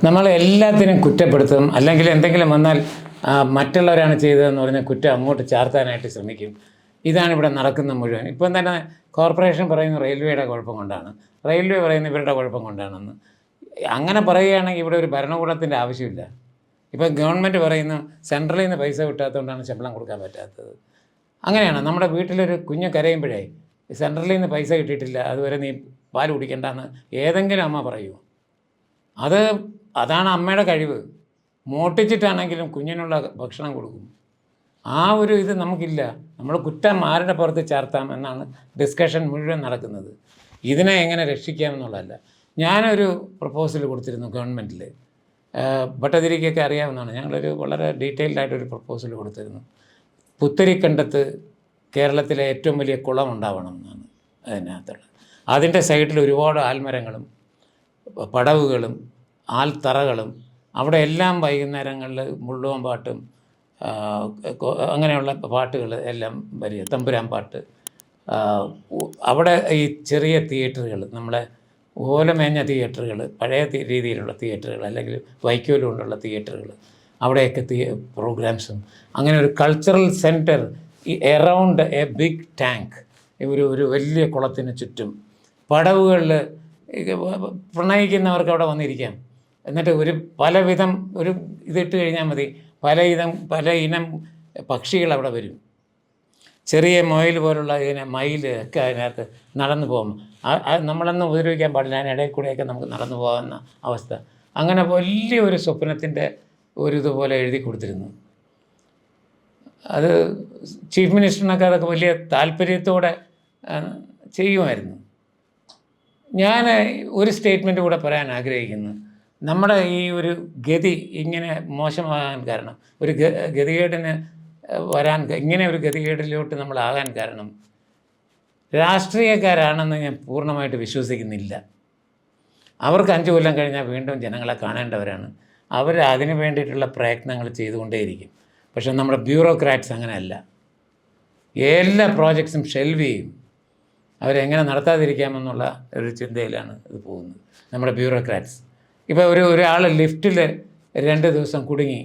നമ്മൾ എല്ലാത്തിനും കുറ്റപ്പെടുത്തും, അല്ലെങ്കിൽ എന്തെങ്കിലും വന്നാൽ മറ്റുള്ളവരാണ് ചെയ്തതെന്ന് പറഞ്ഞാൽ കുറ്റം അങ്ങോട്ട് ചാർത്താനായിട്ട് ശ്രമിക്കും. ഇതാണ് ഇവിടെ നടക്കുന്ന മുഴുവൻ. ഇപ്പം തന്നെ കോർപ്പറേഷൻ പറയുന്ന റെയിൽവേയുടെ കുഴപ്പം കൊണ്ടാണ്, റെയിൽവേ പറയുന്ന ഇവരുടെ കുഴപ്പം കൊണ്ടാണെന്ന്. അങ്ങനെ പറയുകയാണെങ്കിൽ ഇവിടെ ഒരു ഭരണകൂടത്തിൻ്റെ ആവശ്യമില്ല. ഇപ്പം ഗവൺമെൻറ് പറയുന്നു സെൻട്രലിൽ നിന്ന് പൈസ കിട്ടാത്തതുകൊണ്ടാണ് ശമ്പളം കൊടുക്കാൻ പറ്റാത്തത്. അങ്ങനെയാണ്. നമ്മുടെ വീട്ടിലൊരു കുഞ്ഞ് കരയുമ്പോഴേ സെൻട്രലിൽ നിന്ന് പൈസ കിട്ടിയിട്ടില്ല, അതുവരെ നീ പാൽ കുടിക്കേണ്ടെന്ന് ഏതെങ്കിലും അമ്മ പറയുമോ? അതാണ് അമ്മയുടെ കഴിവ്. മോട്ടിച്ചിട്ടാണെങ്കിലും കുഞ്ഞിനുള്ള ഭക്ഷണം കൊടുക്കും. ആ ഒരു ഇത് നമുക്കില്ല. നമ്മൾ കുറ്റം ആരുടെ പുറത്ത് ചാർത്താം എന്നാണ് ഡിസ്കഷൻ മുഴുവൻ നടക്കുന്നത്. ഇതിനെ എങ്ങനെ രക്ഷിക്കാമെന്നുള്ളതല്ല. ഞാനൊരു പ്രപ്പോസൽ കൊടുത്തിരുന്നു ഗവൺമെൻറ്റിൽ. ഭട്ടതിരിക്കൊക്കെ അറിയാവുന്നതാണ്. ഞങ്ങളൊരു വളരെ ഡീറ്റെയിൽഡായിട്ടൊരു പ്രപ്പോസൽ കൊടുത്തിരുന്നു. പുത്തരിക്കണ്ടത്ത് കേരളത്തിലെ ഏറ്റവും വലിയ കുളം ഉണ്ടാവണം എന്നാണ് അതിനകത്തുള്ളത്. അതിൻ്റെ സൈഡിൽ ഒരുപാട് ആൽമരങ്ങളും പടവുകളും ആൽത്തറകളും, അവിടെ എല്ലാം വൈകുന്നേരങ്ങളിൽ മുള്ളുവൻ പാട്ടും അങ്ങനെയുള്ള പാട്ടുകൾ എല്ലാം വരിക, തമ്പുരാൻ പാട്ട്. അവിടെ ഈ ചെറിയ തിയേറ്ററുകൾ, നമ്മളെ ഓലമേഞ്ഞ തിയേറ്ററുകൾ, പഴയ രീതിയിലുള്ള തിയേറ്ററുകൾ, അല്ലെങ്കിൽ വൈക്കോൽ കൊണ്ടുള്ള തിയേറ്ററുകൾ, അവിടെയൊക്കെ പ്രോഗ്രാംസും, അങ്ങനെ ഒരു കൾച്ചറൽ സെൻറ്റർ ഈ എറൗണ്ട് എ ബിഗ് ടാങ്ക്, ഒരു വലിയ കുളത്തിന് ചുറ്റും പടവുകളിൽ പ്രണയിക്കുന്നവർക്ക് അവിടെ വന്നിരിക്കാം. എന്നിട്ട് പലവിധം ഇതിട്ട് കഴിഞ്ഞാൽ മതി, പല ഇനം പക്ഷികൾ അവിടെ വരും. ചെറിയ മൊയിൽ പോലുള്ള മയിൽ ഒക്കെ അതിനകത്ത് നടന്നു പോകും. നമ്മളൊന്നും ഉപദ്രവിക്കാൻ പാടില്ല, അതിനിടയിൽ കൂടെയൊക്കെ നമുക്ക് നടന്നു പോകാവുന്ന അവസ്ഥ. അങ്ങനെ വലിയൊരു സ്വപ്നത്തിൻ്റെ ഇതുപോലെ എഴുതി കൊടുത്തിരുന്നു. അത് ചീഫ് മിനിസ്റ്ററിനൊക്കെ അതൊക്കെ വലിയ താല്പര്യത്തോടെ ചെയ്യുമായിരുന്നു. ഞാൻ ഒരു സ്റ്റേറ്റ്മെൻറ്റ് കൂടെ പറയാൻ ആഗ്രഹിക്കുന്നു. നമ്മുടെ ഈ ഒരു ഗതി ഇങ്ങനെ മോശമാകാൻ കാരണം, ഒരു ഗതികേടിന് ഇങ്ങനെ ഒരു ഗതികേടിലോട്ട് നമ്മളാകാൻ കാരണം രാഷ്ട്രീയക്കാരാണെന്ന് ഞാൻ പൂർണ്ണമായിട്ട് വിശ്വസിക്കുന്നില്ല. അവർക്ക് 5 കൊല്ലം കഴിഞ്ഞാൽ വീണ്ടും ജനങ്ങളെ കാണേണ്ടവരാണ്. അവർ അതിന് വേണ്ടിയിട്ടുള്ള പ്രയത്നങ്ങൾ ചെയ്തുകൊണ്ടേയിരിക്കും. പക്ഷേ നമ്മുടെ ബ്യൂറോക്രാറ്റ്സ് അങ്ങനെയല്ല. എല്ലാ പ്രോജക്ട്സും ഷെൽവ് ചെയ്യും. അവരെങ്ങനെ നടത്താതിരിക്കാമെന്നുള്ള ഒരു ചിന്തയിലാണ് ഇത് പോകുന്നത്, നമ്മുടെ ബ്യൂറോക്രാറ്റ്സ്. ഇപ്പോൾ ഒരാൾ ലിഫ്റ്റിൽ 2 ദിവസം കുടുങ്ങി,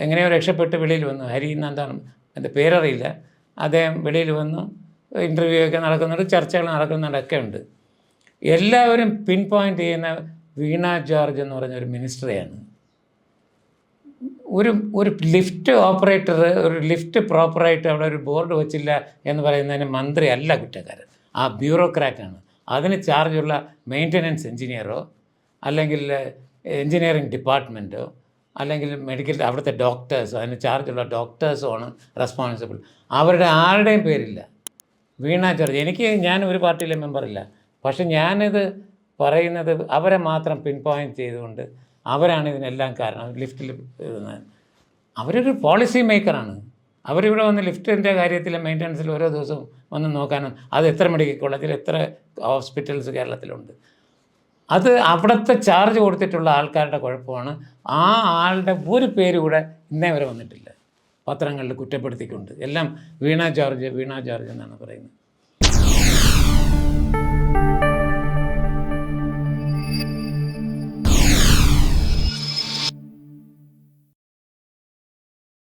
എങ്ങനെയോ രക്ഷപ്പെട്ട് വെളിയിൽ വന്നു. ഹരിനന്ദാണ് എൻ്റെ പേരറിയില്ല. അദ്ദേഹം വെളിയിൽ വന്നു, ഇൻ്റർവ്യൂ ഒക്കെ നടക്കുന്നുണ്ട്, ചർച്ചകൾ നടക്കുന്നുണ്ടൊക്കെ ഉണ്ട്. എല്ലാവരും പിൻ പോയിൻ്റ് ചെയ്യുന്ന വീണ ജോർജ് എന്ന് പറഞ്ഞൊരു മിനിസ്റ്ററെയാണ്. ഒരു ലിഫ്റ്റ് ഓപ്പറേറ്റർ, ഒരു ലിഫ്റ്റ് പ്രോപ്പറായിട്ട് അവിടെ ഒരു ബോർഡ് വച്ചില്ല എന്ന് പറയുന്നതിന് മന്ത്രി അല്ല കുറ്റക്കാരൻ, ആ ബ്യൂറോക്രാറ്റാണ്. അതിന് ചാർജുള്ള മെയിൻ്റനൻസ് എഞ്ചിനീയറോ അല്ലെങ്കിൽ എഞ്ചിനീയറിംഗ് ഡിപ്പാർട്ട്മെൻറ്റോ അല്ലെങ്കിൽ അവിടുത്തെ ഡോക്ടേഴ്സോ, അതിന് ചാർജുള്ള ഡോക്ടേഴ്സോ ആണ് റെസ്പോൺസിബിൾ. അവരുടെ ആരുടെയും പേരില്ല. വീണ ജോർജ്, ഞാൻ ഒരു പാർട്ടിയിലെ മെമ്പറില്ല, പക്ഷെ ഞാനിത് പറയുന്നത് അവരെ മാത്രം പിൻ പോയിൻ്റ് ചെയ്തുകൊണ്ട് അവരാണ് ഇതിനെല്ലാം കാരണം. ലിഫ്റ്റിൽ അവരൊരു പോളിസി മേക്കറാണ്. അവരിവിടെ വന്ന് ലിഫ്റ്റിൻ്റെ കാര്യത്തിൽ മെയിൻ്റനൻസിൽ ഓരോ ദിവസവും വന്ന് നോക്കാനും, അത് എത്ര മെഡിക്കൽ കോളേജിൽ എത്ര ഹോസ്പിറ്റൽസ് കേരളത്തിലുണ്ട്, അത് അവിടുത്തെ ചാർജ് കൊടുത്തിട്ടുള്ള ആൾക്കാരുടെ കുഴപ്പമാണ്. ആ ആളുടെ ഒരു പേര് കൂടെ ഇന്നേ വരെ വന്നിട്ടില്ല പത്രങ്ങളിൽ കുറ്റപ്പെടുത്തിക്കൊണ്ട്. എല്ലാം വീണ ജോർജ് എന്നാണ് പറയുന്നത്.